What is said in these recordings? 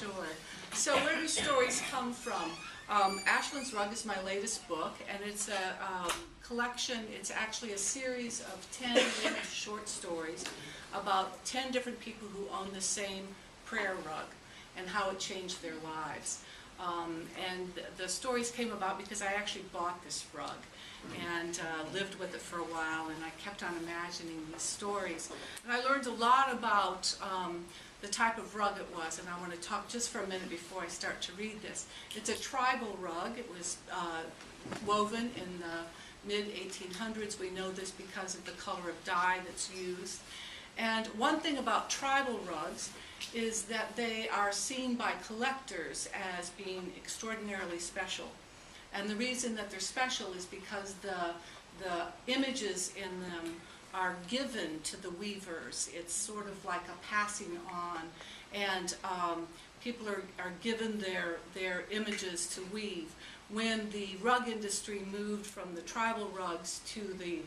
Sure. So where do stories come from? Ashland's Rug is my latest book, and it's a collection. It's actually a series of 10 little short stories about 10 different people who own the same prayer rug and how it changed their lives. And the stories came about because I actually bought this rug and lived with it for a while, and I kept on imagining these stories. And I learned a lot about the type of rug it was, and I want to talk just for a minute before I start to read this. It's a tribal rug. It was woven in the mid-1800s. We know this because of the color of dye that's used. And one thing about tribal rugs is that they are seen by collectors as being extraordinarily special. And the reason that they're special is because the images in them are given to the weavers. It's sort of like a passing on, and people are given their images to weave. When the rug industry moved from the tribal rugs to the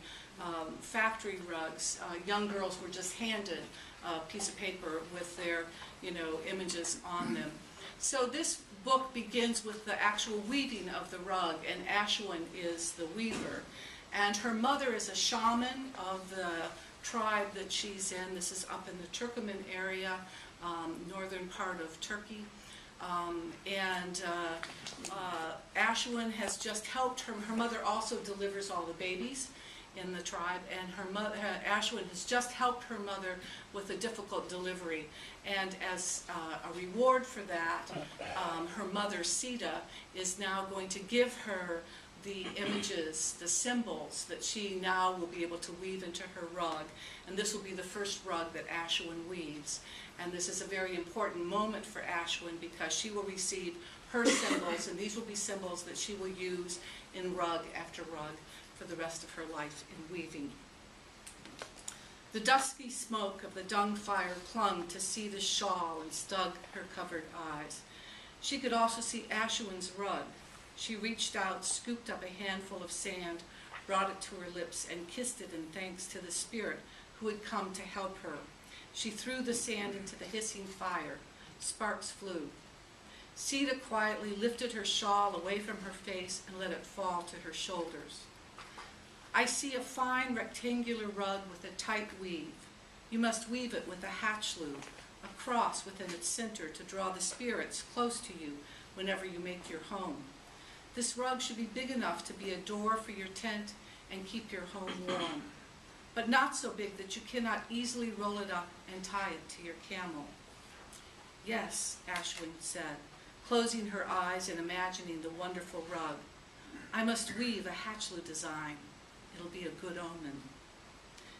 factory rugs, young girls were just handed a piece of paper with their, images on them. So this book begins with the actual weaving of the rug, and Ashwin is the weaver. And her mother is a shaman of the tribe that she's in. This is up in the Turkoman area, northern part of Turkey. Ashwin has just helped her. Her mother also delivers all the babies in the tribe, and Ashwin has just helped her mother with a difficult delivery. And as a reward for that, her mother, Sita, is now going to give her the images, the symbols that she now will be able to weave into her rug. And this will be the first rug that Ashwin weaves. And this is a very important moment for Ashwin because she will receive her symbols, and these will be symbols that she will use in rug after rug for the rest of her life in weaving. The dusky smoke of the dung fire clung to Sita's shawl and stung her covered eyes. She could also see Ashwin's rug. She reached out, scooped up a handful of sand, brought it to her lips, and kissed it in thanks to the spirit who had come to help her. She threw the sand into the hissing fire. Sparks flew. Sita quietly lifted her shawl away from her face and let it fall to her shoulders. I see a fine rectangular rug with a tight weave. You must weave it with a hatch loop, a cross within its center to draw the spirits close to you whenever you make your home. This rug should be big enough to be a door for your tent and keep your home warm, but not so big that you cannot easily roll it up and tie it to your camel. Yes, Ashwin said, closing her eyes and imagining the wonderful rug. I must weave a hatchloop design. It'll be a good omen.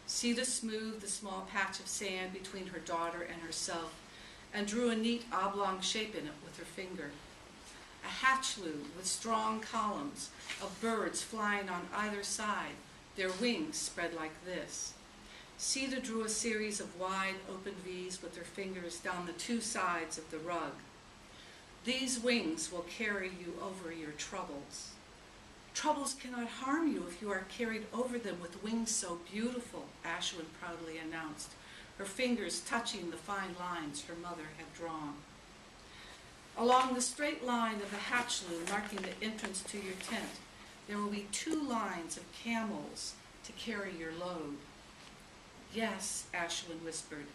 Sita smoothed the small patch of sand between her daughter and herself and drew a neat oblong shape in it with her finger. A hatchloop with strong columns of birds flying on either side, their wings spread like this. Sita drew a series of wide open V's with her fingers down the two sides of the rug. These wings will carry you over your troubles. Troubles cannot harm you if you are carried over them with wings so beautiful, Ashwin proudly announced, her fingers touching the fine lines her mother had drawn. Along the straight line of the hatchloop marking the entrance to your tent, there will be 2 lines of camels to carry your load. Yes, Ashwin whispered,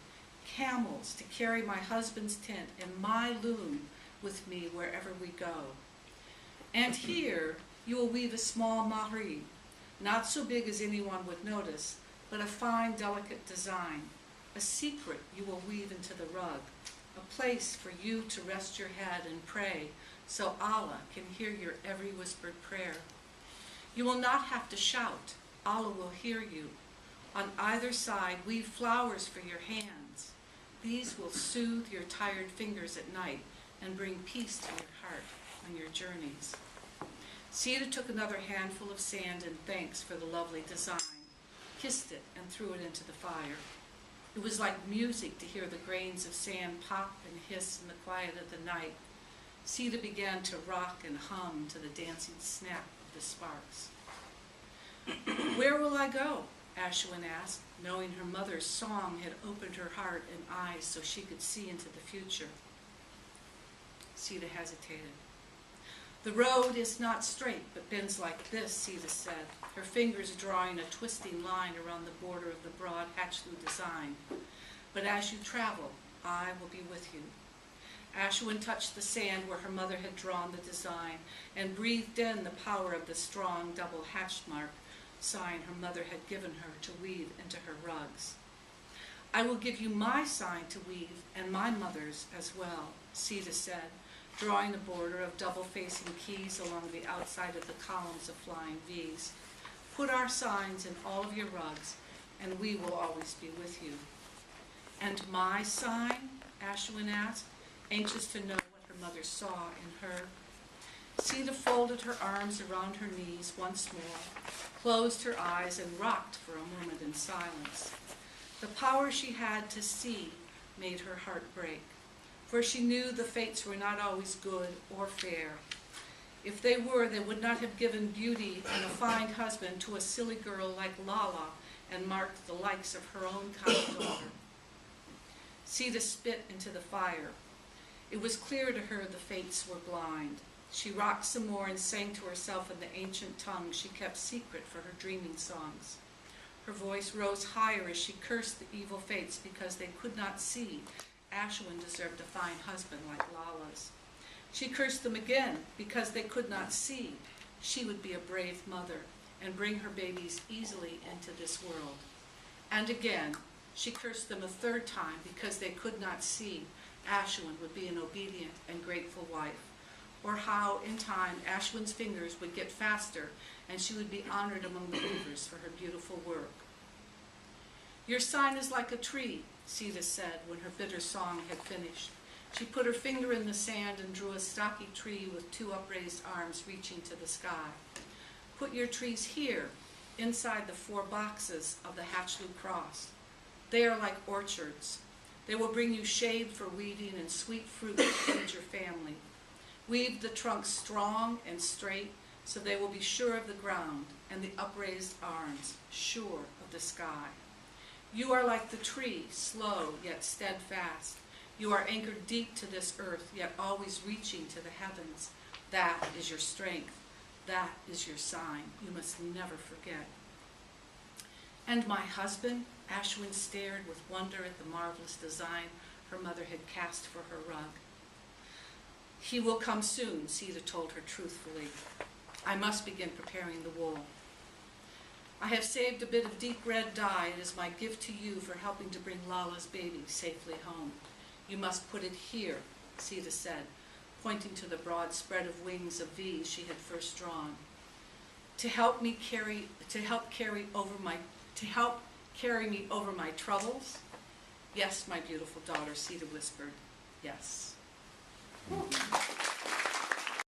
camels to carry my husband's tent and my loom with me wherever we go. And here you will weave a small mahri, not so big as anyone would notice, but a fine, delicate design, a secret you will weave into the rug, a place for you to rest your head and pray so Allah can hear your every whispered prayer. You will not have to shout. Allah will hear you. On either side, weave flowers for your hands. These will soothe your tired fingers at night and bring peace to your heart on your journeys. Sita took another handful of sand in thanks for the lovely design, kissed it, and threw it into the fire. It was like music to hear the grains of sand pop and hiss in the quiet of the night. Sita began to rock and hum to the dancing snap of the sparks. Where will I go? Ashwin asked, knowing her mother's song had opened her heart and eyes so she could see into the future. Sita hesitated. The road is not straight, but bends like this, Sita said, her fingers drawing a twisting line around the border of the broad Hatchloo design. But as you travel, I will be with you. Ashwin touched the sand where her mother had drawn the design and breathed in the power of the strong double hatch mark sign her mother had given her to weave into her rugs. I will give you my sign to weave and my mother's as well, Sita said, drawing a border of double-facing keys along the outside of the columns of flying V's. Put our signs in all of your rugs, and we will always be with you. And my sign? Ashwin asked, anxious to know what her mother saw in her. Sita folded her arms around her knees once more, closed her eyes, and rocked for a moment in silence. The power she had to see made her heart break, for she knew the fates were not always good or fair. If they were, they would not have given beauty and a fine husband to a silly girl like Lala and marked the likes of her own kind daughter. Sita spit into the fire. It was clear to her the fates were blind. She rocked some more and sang to herself in the ancient tongue she kept secret for her dreaming songs. Her voice rose higher as she cursed the evil fates because they could not see Ashwin deserved a fine husband like Lala's. She cursed them again because they could not see she would be a brave mother and bring her babies easily into this world. And again, she cursed them a third time because they could not see Ashwin would be an obedient and grateful wife, or how, in time, Ashwin's fingers would get faster and she would be honored among the weavers for her beautiful work. Your sign is like a tree, Sita said when her bitter song had finished. She put her finger in the sand and drew a stocky tree with two upraised arms reaching to the sky. Put your trees here, inside the 4 boxes of the Hatchloo cross. They are like orchards. They will bring you shade for weeding and sweet fruit to feed your family. Weave the trunks strong and straight so they will be sure of the ground, and the upraised arms sure of the sky. You are like the tree, slow yet steadfast. You are anchored deep to this earth, yet always reaching to the heavens. That is your strength. That is your sign. You must never forget. And my husband? Ashwin stared with wonder at the marvelous design her mother had cast for her rug. He will come soon, Sita told her truthfully. I must begin preparing the wool. I have saved a bit of deep red dye. It is my gift to you for helping to bring Lala's baby safely home. You must put it here, Sita said, pointing to the broad spread of wings of V's she had first drawn. To help carry me over my troubles? Yes, my beautiful daughter, Sita whispered. Yes.